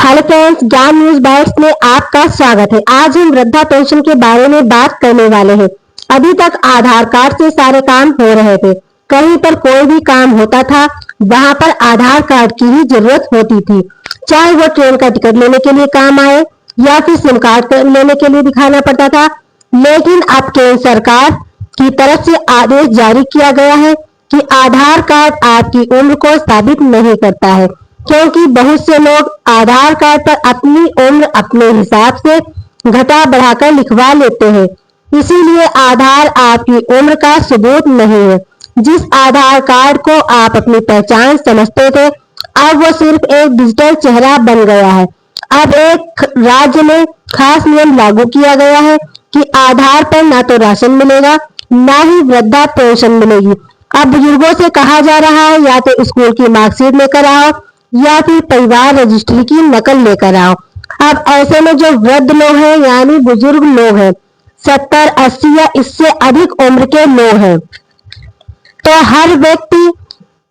Hello friends, ज्ञान news bytes में आपका स्वागत है। आज हम वृद्धा पेंशन के बारे में बात करने वाले हैं। अभी तक आधार कार्ड से सारे काम हो रहे थे। कहीं पर कोई भी काम होता था वहां पर आधार कार्ड की ही जरूरत होती थी, चाहे वो ट्रेन का टिकट लेने के लिए काम आए या फिर सिम कार्ड लेने के लिए दिखाना पड़ता था। लेकिन अब केंद्र सरकार की तरफ से आदेश जारी किया गया है कि आधार कार्ड आपकी उम्र को साबित नहीं करता है, क्योंकि बहुत से लोग आधार कार्ड पर अपनी उम्र अपने हिसाब से घटा बढ़ाकर लिखवा लेते हैं। इसीलिए आधार आपकी उम्र का सबूत नहीं है। जिस आधार कार्ड को आप अपनी पहचान समझते थे, अब वो सिर्फ एक डिजिटल चेहरा बन गया है। अब एक राज्य में खास नियम लागू किया गया है कि आधार पर ना तो राशन मिलेगा, ना ही वृद्धा पेंशन मिलेगी। अब बुजुर्गों से कहा जा रहा है या तो स्कूल की मार्कशीट लेकर आओ या फिर परिवार रजिस्ट्री की नकल लेकर आओ। अब ऐसे में जो वृद्ध लोग हैं यानी बुजुर्ग लोग हैं, 70, 80 या इससे अधिक उम्र के लोग हैं, तो हर व्यक्ति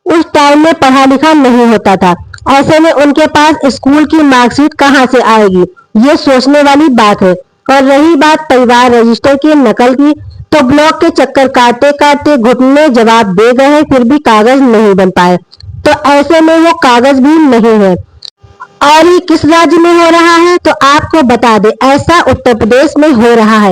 उस टाइम में पढ़ा लिखा नहीं होता था। ऐसे में उनके पास स्कूल की मार्कशीट कहाँ से आएगी, ये सोचने वाली बात है। और रही बात परिवार रजिस्टर की नकल की, तो ब्लॉक के चक्कर काटते काटते घुटने जवाब दे गए हैं, फिर भी कागज नहीं बन पाए। तो ऐसे में वो कागज भी नहीं है। और ये किस राज्य में हो रहा है, तो आपको बता दे, ऐसा उत्तर प्रदेश में हो रहा है।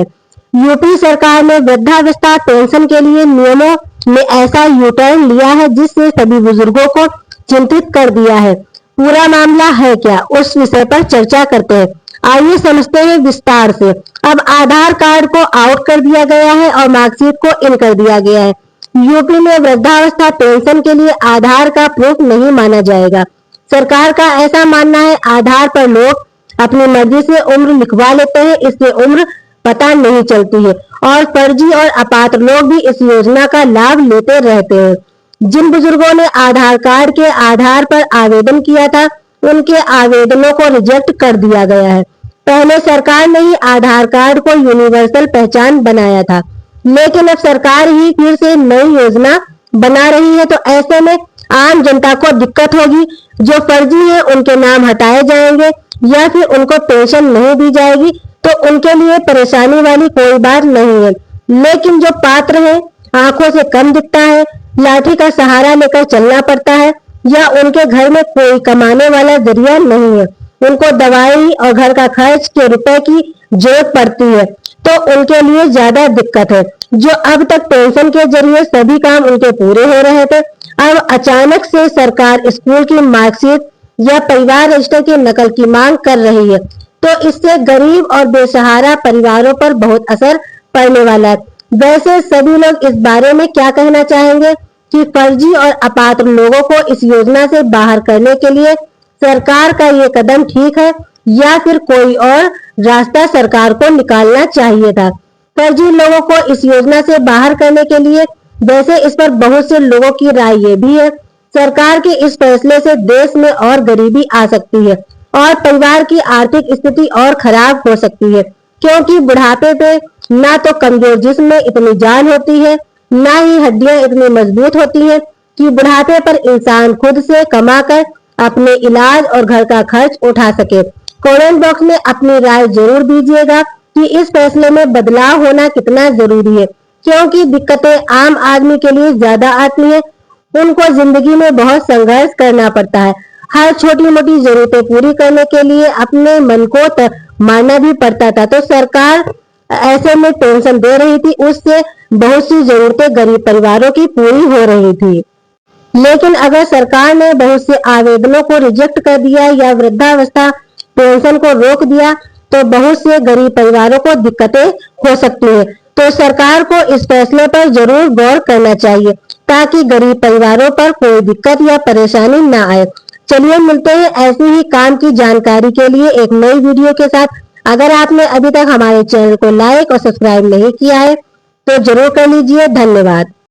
यूपी सरकार ने वृद्धावस्था पेंशन के लिए नियमों में ऐसा यूटर्न लिया है जिससे सभी बुजुर्गों को चिंतित कर दिया है। पूरा मामला है क्या, उस विषय पर चर्चा करते हैं। आइए समझते हैं विस्तार से। अब आधार कार्ड को आउट कर दिया गया है और मार्कशीट को इन कर दिया गया है। यूपी में वृद्धावस्था पेंशन के लिए आधार का प्रूफ नहीं माना जाएगा। सरकार का ऐसा मानना है आधार पर लोग अपनी मर्जी से उम्र लिखवा लेते हैं, इससे उम्र पता नहीं चलती है और फर्जी और अपात्र लोग भी इस योजना का लाभ लेते रहते हैं। जिन बुजुर्गों ने आधार कार्ड के आधार पर आवेदन किया था, उनके आवेदनों को रिजेक्ट कर दिया गया है। पहले सरकार ने ही आधार कार्ड को यूनिवर्सल पहचान बनाया था, लेकिन अब सरकार ही फिर से नई योजना बना रही है, तो ऐसे में आम जनता को दिक्कत होगी। जो फर्जी है उनके नाम हटाए जाएंगे या फिर उनको पेंशन नहीं दी जाएगी, तो उनके लिए परेशानी वाली कोई बात नहीं है। लेकिन जो पात्र है, आंखों से कम दिखता है, लाठी का सहारा लेकर चलना पड़ता है, या उनके घर में कोई कमाने वाला जरिया नहीं है, उनको दवाई और घर का खर्च के रुपए की जरूरत पड़ती है, तो उनके लिए ज्यादा दिक्कत है। जो अब तक पेंशन के जरिए सभी काम उनके पूरे हो रहे थे, अब अचानक से सरकार स्कूल की मार्कशीट या परिवार रजिस्टर की नकल की मांग कर रही है, तो इससे गरीब और बेसहारा परिवारों पर बहुत असर पड़ने वाला है। वैसे सभी लोग इस बारे में क्या कहना चाहेंगे कि फर्जी और अपात्र लोगों को इस योजना से बाहर करने के लिए सरकार का ये कदम ठीक है या फिर कोई और रास्ता सरकार को निकालना चाहिए था। फर्जी लोगों को इस योजना से बाहर करने के लिए वैसे इस पर बहुत से लोगों की राय ये भी है, सरकार के इस फैसले से देश में और गरीबी आ सकती है और परिवार की आर्थिक स्थिति और खराब हो सकती है, क्योंकि बुढ़ापे पे ना तो कमजोर जिस्म में इतनी जान होती है, ना ही हड्डियां इतनी मजबूत होती हैं कि बुढ़ापे पर इंसान खुद से कमाकर अपने इलाज और घर का खर्च उठा सके। कमेंट बॉक्स में अपनी राय जरूर दीजिएगा कि इस फैसले में बदलाव होना कितना जरूरी है, क्योंकि दिक्कतें आम आदमी के लिए ज्यादा आती है। उनको जिंदगी में बहुत संघर्ष करना पड़ता है। हर छोटी मोटी जरूरतें पूरी करने के लिए अपने मन को मारना भी पड़ता था, तो सरकार ऐसे में पेंशन दे रही थी, उससे बहुत सी जरूरतें गरीब परिवारों की पूरी हो रही थी। लेकिन अगर सरकार ने बहुत से आवेदनों को रिजेक्ट कर दिया या वृद्धावस्था पेंशन को रोक दिया, तो बहुत से गरीब परिवारों को दिक्कतें हो सकती है। तो सरकार को इस फैसले पर जरूर गौर करना चाहिए ताकि गरीब परिवारों पर कोई दिक्कत या परेशानी न आए। चलिए मिलते हैं ऐसी ही काम की जानकारी के लिए एक नई वीडियो के साथ। अगर आपने अभी तक हमारे चैनल को लाइक और सब्सक्राइब नहीं किया है तो जरूर कर लीजिए। धन्यवाद।